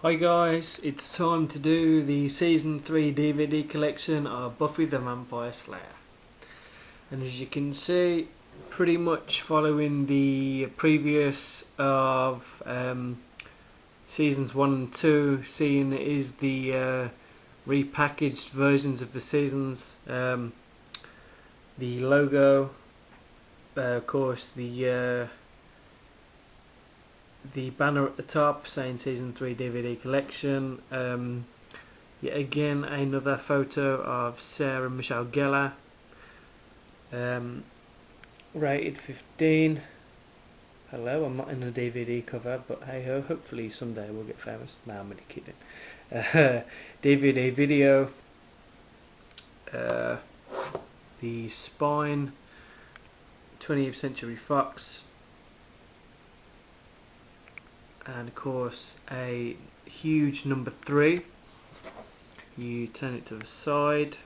Hi guys, it's time to do the Season 3 DVD collection of Buffy the Vampire Slayer. And as you can see, pretty much following the previous of Seasons 1 and 2, seeing it is the repackaged versions of the seasons. The logo, of course, the banner at the top saying Season 3 DVD collection. Yet again, another photo of Sarah Michelle Gellar. Rated 15. Hello, I'm not in the DVD cover, but hey ho, hopefully someday we'll get famous. Nah, I'm only kidding. DVD video. The spine. 20th Century Fox. And of course, a huge number 3. You turn it to the side.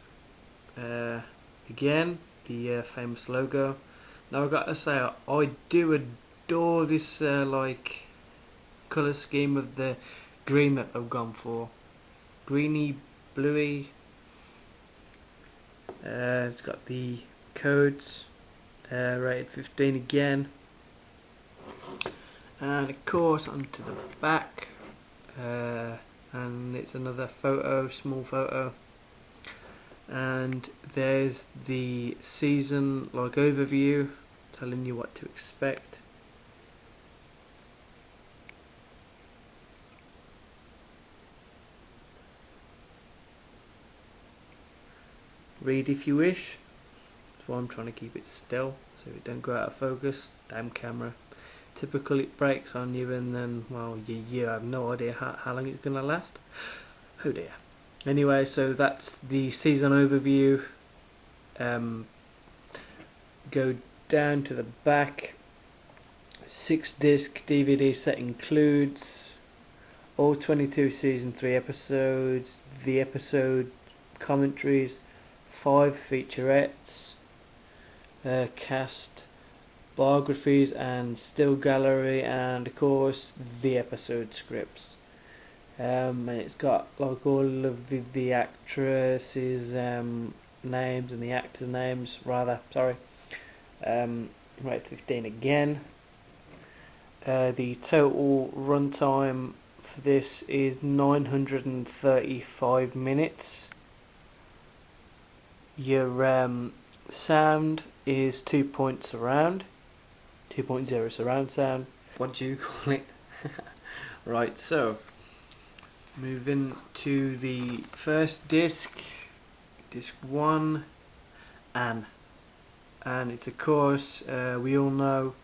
Again, the famous logo. Now I've got to say, I do adore this colour scheme of the green that they've gone for. Greeny, bluey. It's got the codes, rated 15 again. And of course onto the back. And it's another photo, small photo. And there's the season overview telling you what to expect. Read if you wish. That's why I'm trying to keep it still so it don't go out of focus. Damn camera. Typically it breaks on you and then, well, you have no idea how long it's going to last. Oh dear. Anyway, so that's the season overview. Go down to the back. 6-disc DVD set includes all 22 season 3 episodes, the episode commentaries, 5 featurettes, cast, biographies and still gallery, and of course the episode scripts. And it's got all of the actresses' names and the actors' names, rather, sorry. Right, 15 again. The total runtime for this is 935 minutes. Your sound is 2.0 surround sound. What do you call it? Right, so moving to the first disc 1, and it's of course, we all know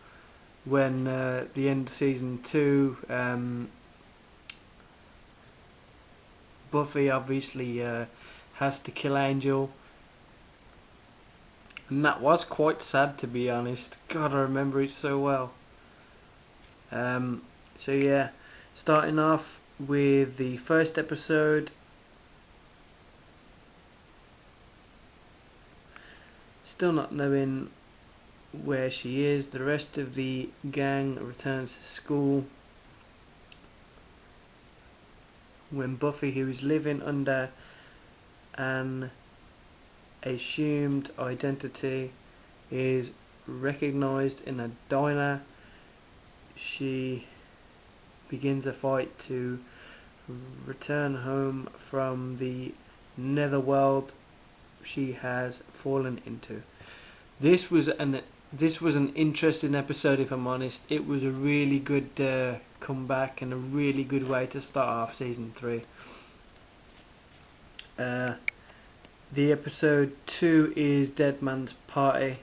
when the end of season 2, Buffy obviously has to kill Angel, and that was quite sad, to be honest. God, I remember it so well. So yeah, starting off with the first episode. Still not knowing where she is. The rest of the gang returns to school when Buffy, who is living under an assumed identity, is recognized in a diner. She begins a fight to return home from the netherworld she has fallen into. This was an interesting episode, if I'm honest. It was a really good comeback and a really good way to start off season 3. The episode 2 is Dead Man's Party.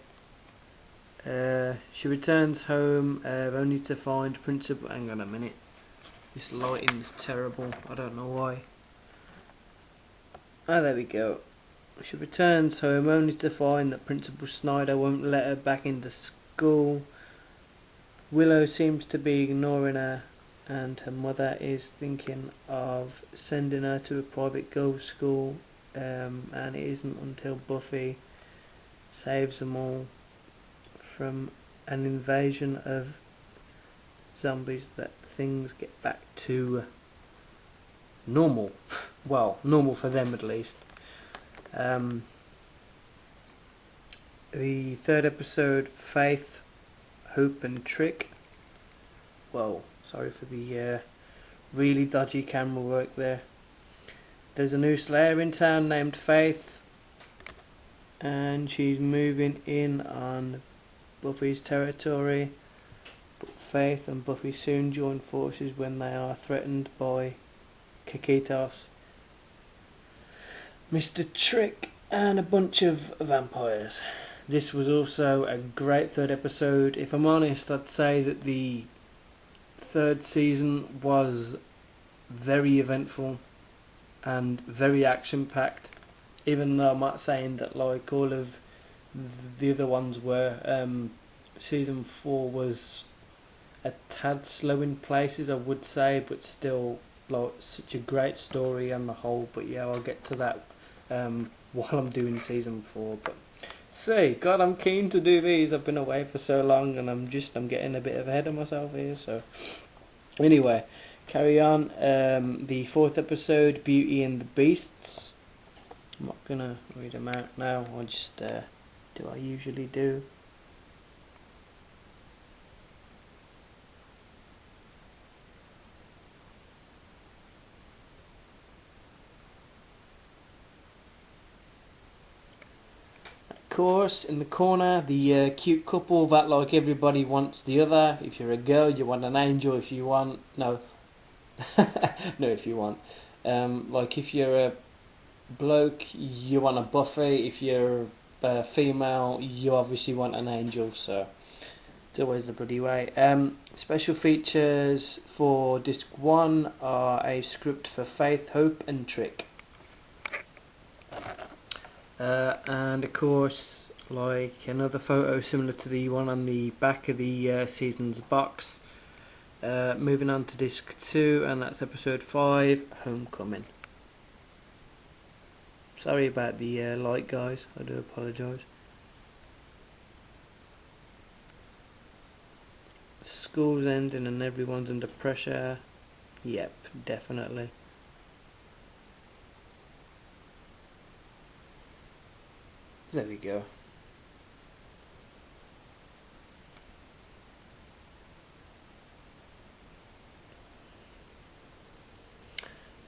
She returns home only to find Principal... Hang on a minute. This lighting's terrible. I don't know why. Ah, there we go. She returns home only to find that Principal Snyder won't let her back into school. Willow seems to be ignoring her, and her mother is thinking of sending her to a private girls' school, and it isn't until Buffy saves them all from an invasion of zombies that things get back to normal. Well, normal for them at least. Um, the third episode, Faith, Hope and Trick. Whoa, sorry for the really dodgy camera work there. There's a new Slayer in town named Faith, and she's moving in on Buffy's territory. But Faith and Buffy soon join forces when they are threatened by Kikitos, Mr. Trick, and a bunch of vampires. This was also a great third episode. If I'm honest, I'd say that the third season was very eventful and very action packed, even though I'm not saying that like all of the other ones were. Season 4 was a tad slow in places, I would say, but still like such a great story on the whole. But yeah, I'll get to that while I'm doing season 4. But see, God, I'm keen to do these. I've been away for so long, and I'm getting a bit ahead of myself here. So anyway, carry on. The fourth episode, Beauty and the Beasts. I'm not gonna read them out now. I'll just do what I usually do. Of course, in the corner, the cute couple that like everybody wants the other. If you're a girl, you want an angel. If you want no, no, if you want, like if you're a bloke, you want a Buffy. If you're a female, you obviously want an angel. So it's always the bloody way. Special features for disc 1 are a script for Faith, Hope and Trick. And of course, like another photo similar to the one on the back of the season's box. Moving on to disc 2, and that's episode 5, Homecoming. Sorry about the light, guys. I do apologise. School's ending and everyone's under pressure. Yep, definitely. There we go.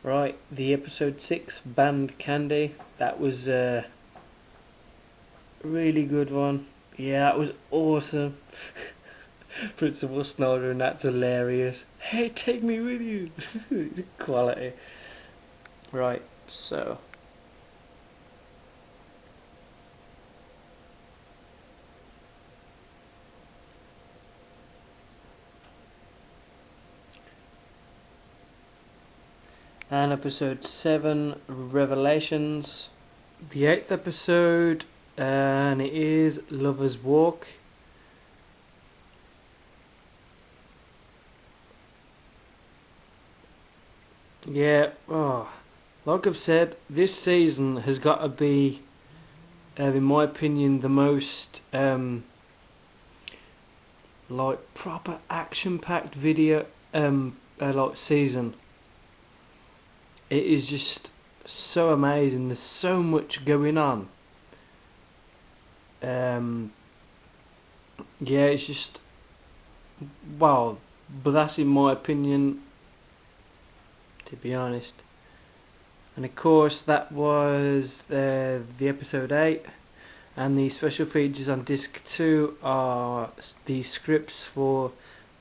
Right, the episode 6, Banned Candy. That was a really good one. Yeah, that was awesome. Principal Snyder, and that's hilarious. Hey, take me with you. It's quality. Right, so and episode 7, Revelations. The 8th episode, and it is Lover's Walk. Yeah, oh, like I've said, this season has got to be, in my opinion, the most like proper action-packed video like season. It is just so amazing. There's so much going on. Yeah, it's just wow. But that's in my opinion, to be honest. And of course, that was the episode 8. And the special features on disc 2 are the scripts for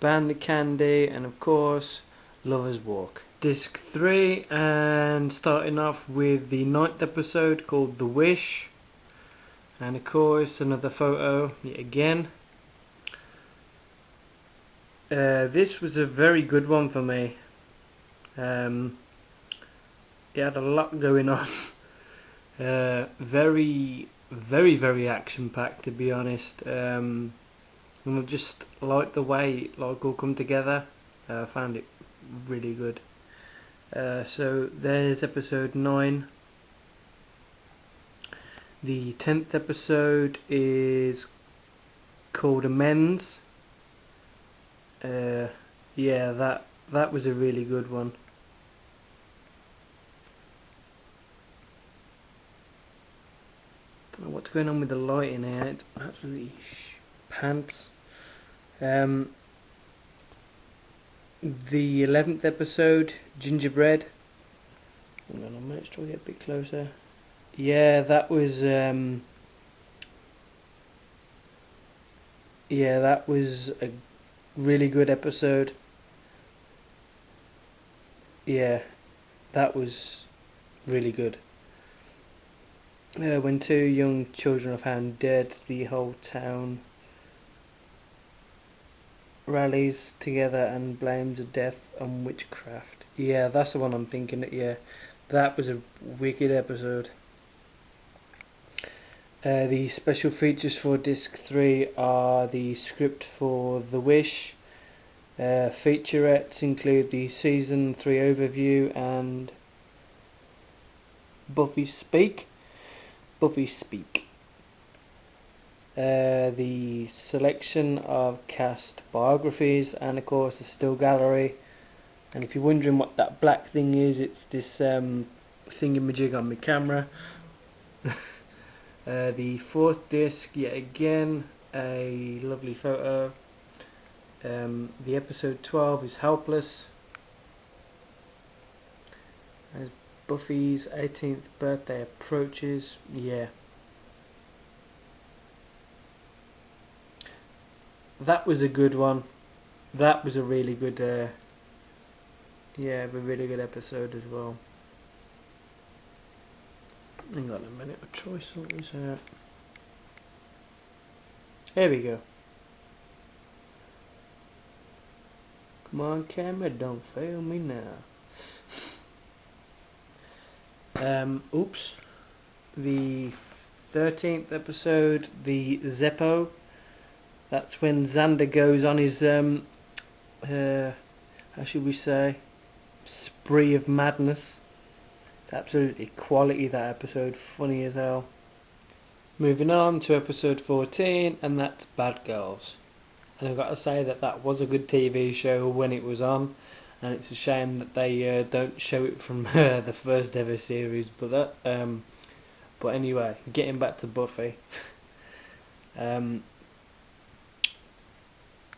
Band Candy and of course Lover's Walk. Disc 3, and starting off with the 9th episode called The Wish. And of course another photo yet again. This was a very good one for me. It had a lot going on. Very action packed, to be honest. And I just like the way it like all come together. I found it really good. So there's episode 9. The 10th episode is called Amends. Yeah, that was a really good one. Don't know what's going on with the lighting here. It's absolutely pants. The 11th episode, Gingerbread. Hang on a minute, try to get a bit closer. Yeah, that was a really good episode. Yeah, that was really good. When two young children are found dead, the whole town rallies together and blames the death on witchcraft. Yeah, that's the one I'm thinking. Yeah, that was a wicked episode. The special features for Disc 3 are the script for The Wish. Featurettes include the Season 3 overview and Buffy Speak. The selection of cast biographies and of course the still gallery. And if you're wondering what that black thing is, it's this thingamajig on my camera. The fourth disc, yet again, a lovely photo. The episode 12 is Helpless. As Buffy's 18th birthday approaches, yeah. That was a good one. That was a really good, a really good episode as well. Hang on a minute, I'll try something out. There we go. Come on, camera, don't fail me now. Oops. The 13th episode, the Zeppo. That's when Xander goes on his, how should we say, spree of madness. It's absolutely quality, that episode, funny as hell. Moving on to episode 14, and that's Bad Girls. And I've got to say that was a good TV show when it was on, and it's a shame that they don't show it from the first ever series. But anyway, getting back to Buffy.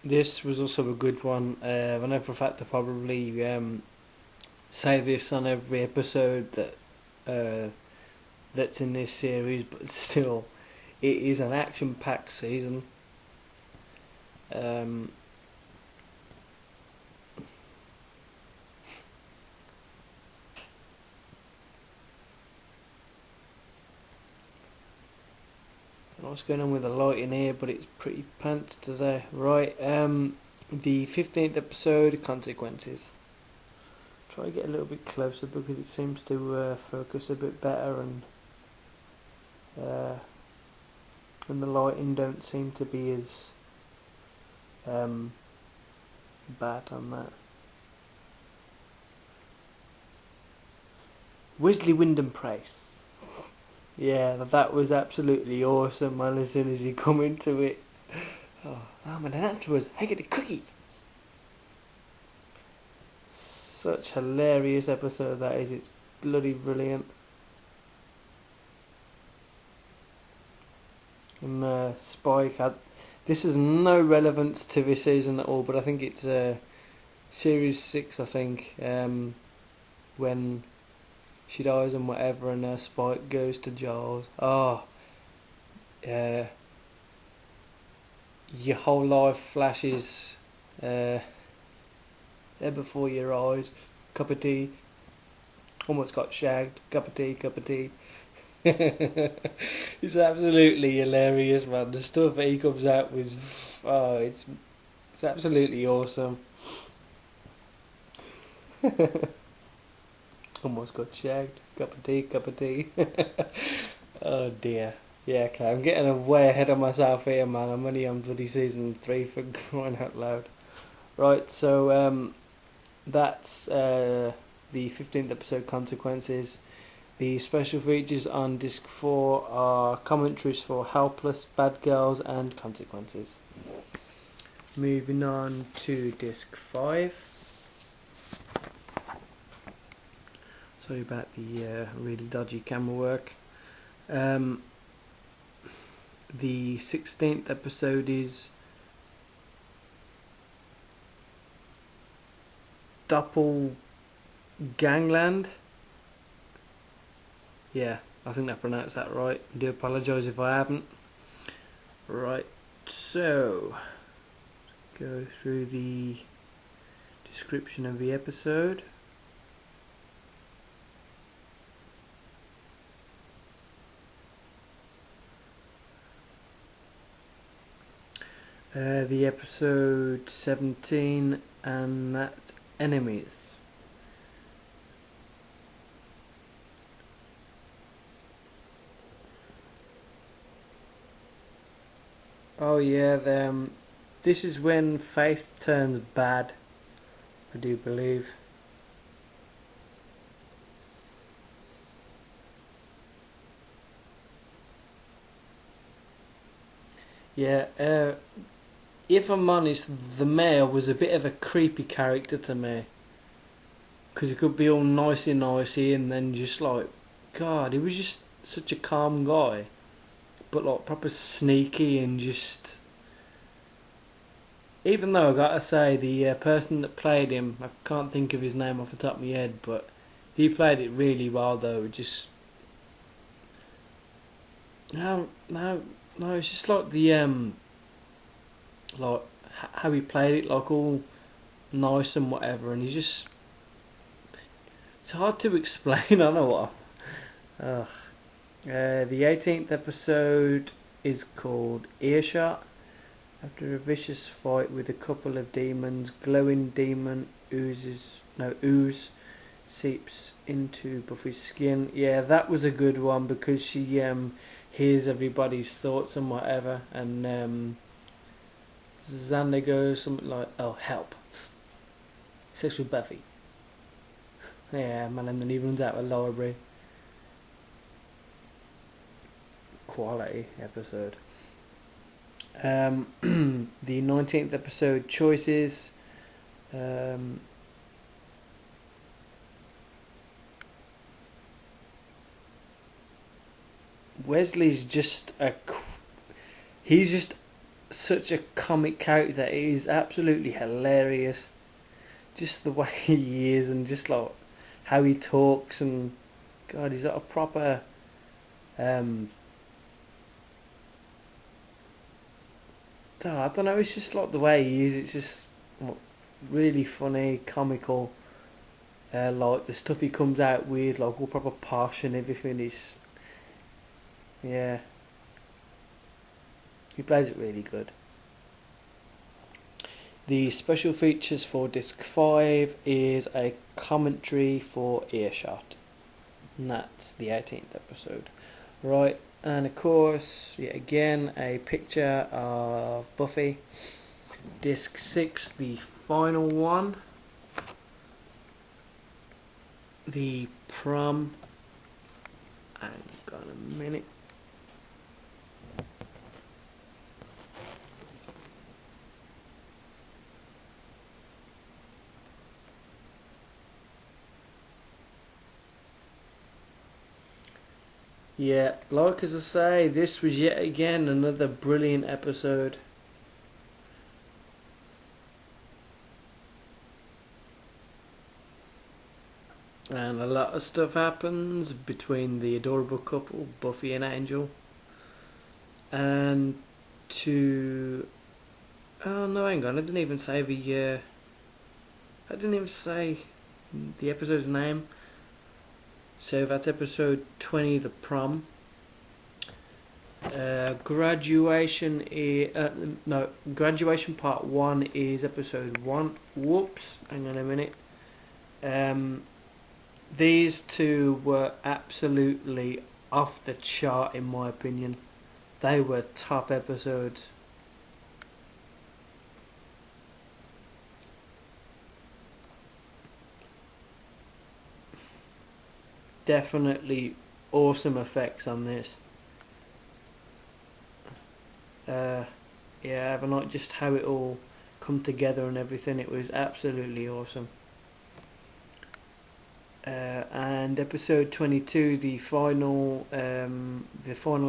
This was also a good one. I know for a fact I probably say this on every episode that's in this series, but still, it is an action-packed season. What's going on with the light in here, but it's pretty pants today. Right, the 15th episode, Consequences. Try to get a little bit closer because it seems to focus a bit better, and the lighting don't seem to be as bad on that. Wesley Wyndham Price. Yeah, that was absolutely awesome, man, as soon as you come into it. Oh, and then afterwards, I get a cookie. Such hilarious episode that is, it's bloody brilliant. And Spike had... This has no relevance to this season at all, but I think it's Series 6, I think, when she dies and whatever, and Spike goes to Giles. Your whole life flashes there before your eyes. Cup of tea. Almost got shagged. Cup of tea. It's absolutely hilarious, man. The stuff that he comes out with, it's absolutely awesome. Almost got shagged. Cup of tea. Oh dear. Yeah, okay, I'm getting way ahead of myself here, man. I'm only on bloody season 3 for crying out loud. Right, so that's the 15th episode, Consequences. The special features on disc 4 are commentaries for Helpless, Bad Girls and Consequences. Moving on to disc 5. Sorry about the really dodgy camera work. The 16th episode is Doppelgangland. Yeah, I think I pronounced that right. I do apologise if I haven't. Right, so go through the description of the episode. The episode 17, and that's Enemies. Oh yeah, this is when Faith turns bad, I do believe. Yeah, if I'm honest, the mayor was a bit of a creepy character to me. Because he could be all nicey and then just like, God, he was just such a calm guy. But like proper sneaky and just... Even though I gotta say, the person that played him, I can't think of his name off the top of my head, but he played it really well though. Just... No, it's just like like how he played it, like all nice and whatever, and he's just... It's hard to explain, I don't know what... The 18th episode is called Earshot. After a vicious fight with a couple of demons, glowing demon ooze seeps into Buffy's skin. Yeah, that was a good one because she hears everybody's thoughts and whatever, and Xander goes something like, "Oh, help! Sex with Buffy." Yeah, man, and then he runs out of the library. Quality episode. The 19th episode, Choices. Wesley's just he's just such a comic character. It is absolutely hilarious. Just the way he is, and just like how he talks, and God, he's got a proper I don't know. It's just like the way he is. It's just really funny, comical. Like the stuff he comes out with, like all proper posh and everything. Is yeah, he plays it really good. The special features for Disc 5 is a commentary for Earshot. And that's the 18th episode. Right, and of course, yet again, a picture of Buffy. Disc 6, the final one. The prom. Hang on a minute. Yeah, like as I say, this was yet again another brilliant episode. And a lot of stuff happens between the adorable couple, Buffy and Angel. And to... Oh no, hang on, I didn't even say the episode's name. So that's episode 20, The Prom. Graduation part 1 is episode 1. Whoops, hang on a minute. These two were absolutely off the chart in my opinion. They were top episodes. Definitely awesome effects on this. Yeah, but not just how it all come together and everything. It was absolutely awesome. And episode 22, the final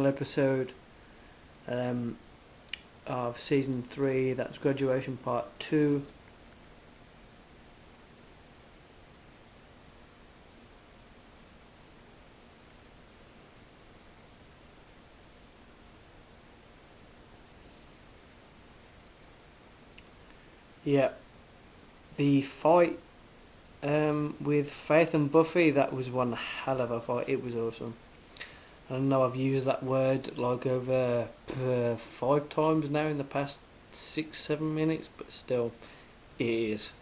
episode. um, of season 3. That's Graduation Part 2. Yeah, the fight with Faith and Buffy, that was one hell of a fight. It was awesome. I know I've used that word like over 5 times now in the past 6-7 minutes, but still, it is.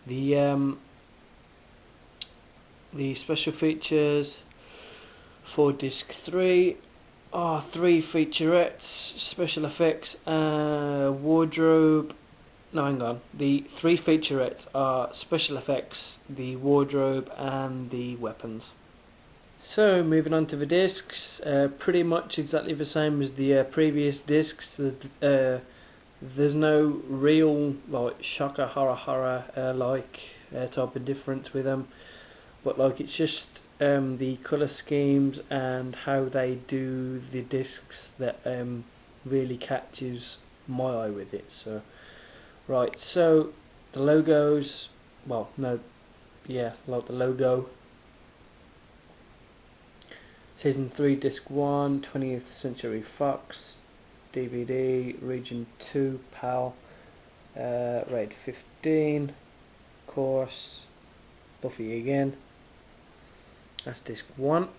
The the special features for disc 3 are 3 featurettes, special effects, wardrobe. No, hang on. The 3 featurettes are special effects, the wardrobe, and the weapons. So, moving on to the discs, pretty much exactly the same as the previous discs. There's no real like shocker horror type of difference with them, but like it's just the colour schemes and how they do the discs that really catches my eye with it. So, right, so the logos, well, no, yeah, like the logo. Season 3, Disc 1, 20th Century Fox, DVD, Region 2, PAL, rated 15, course, Buffy again. That's Disc 1.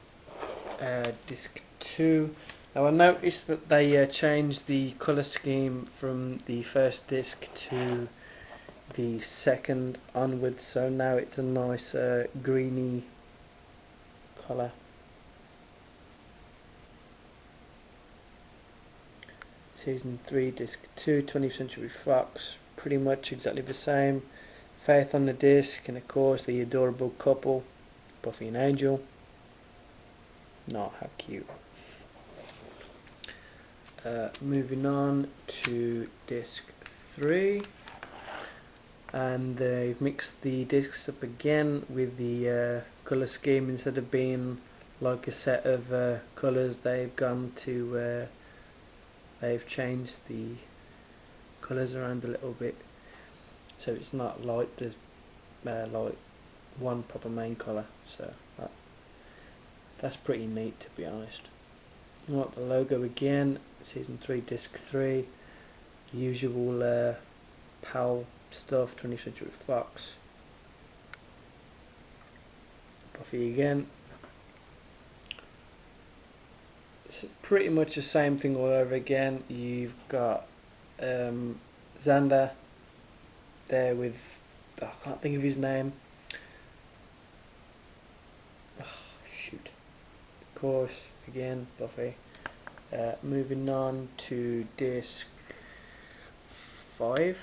Disc 2. Now I noticed that they changed the colour scheme from the first disc to the second onwards, so now it's a nice greeny colour. Season 3, Disc 2, 20th Century Fox, pretty much exactly the same. Faith on the disc, and of course the adorable couple, Buffy and Angel. Not how cute. Moving on to Disc 3, and they've mixed the discs up again with the colour scheme. Instead of being like a set of colours, they've gone to they've changed the colours around a little bit, so it's not like there's like one proper main colour. So that's pretty neat, to be honest. You want the logo again, Season 3, Disc 3, usual PAL stuff, 20th Century Fox. Buffy again. It's pretty much the same thing all over again. You've got Xander there with, I can't think of his name. Oh, shoot. Of course, again, Buffy. Moving on to disc 5.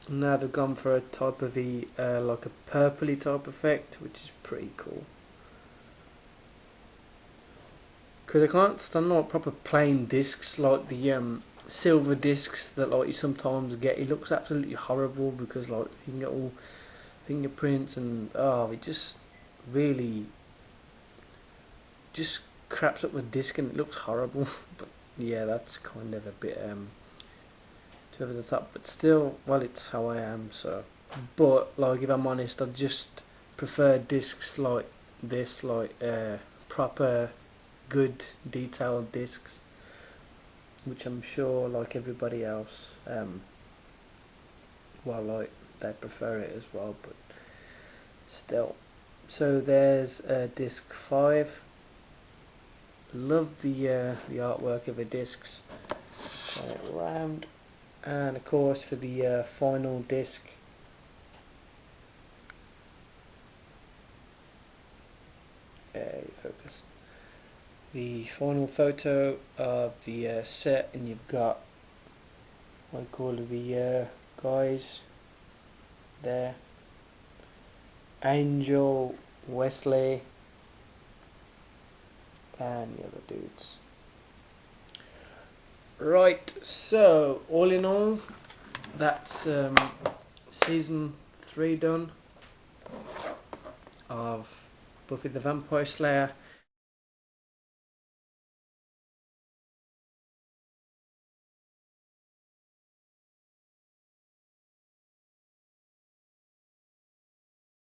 Now they've gone for a type of like a purpley type effect, which is pretty cool. Because I can't stand like proper plain discs like the silver discs that like you sometimes get. It looks absolutely horrible because like you can get all fingerprints and it just really just craps up the disc and it looks horrible. But yeah, that's kind of a bit too over the top. But still, well, it's how I am. So, but like if I'm honest, I just prefer discs like this, like proper, good, detailed discs, which I'm sure, like everybody else, well, like they prefer it as well. But still, so there's disc 5. Love the artwork of the discs. Turn it around, and of course for the final disc, focus. The final photo of the set, and you've got like all of the guys there. Angel, Wesley, and the other dudes. Right, so all in all, that's season 3 done of Buffy the Vampire Slayer.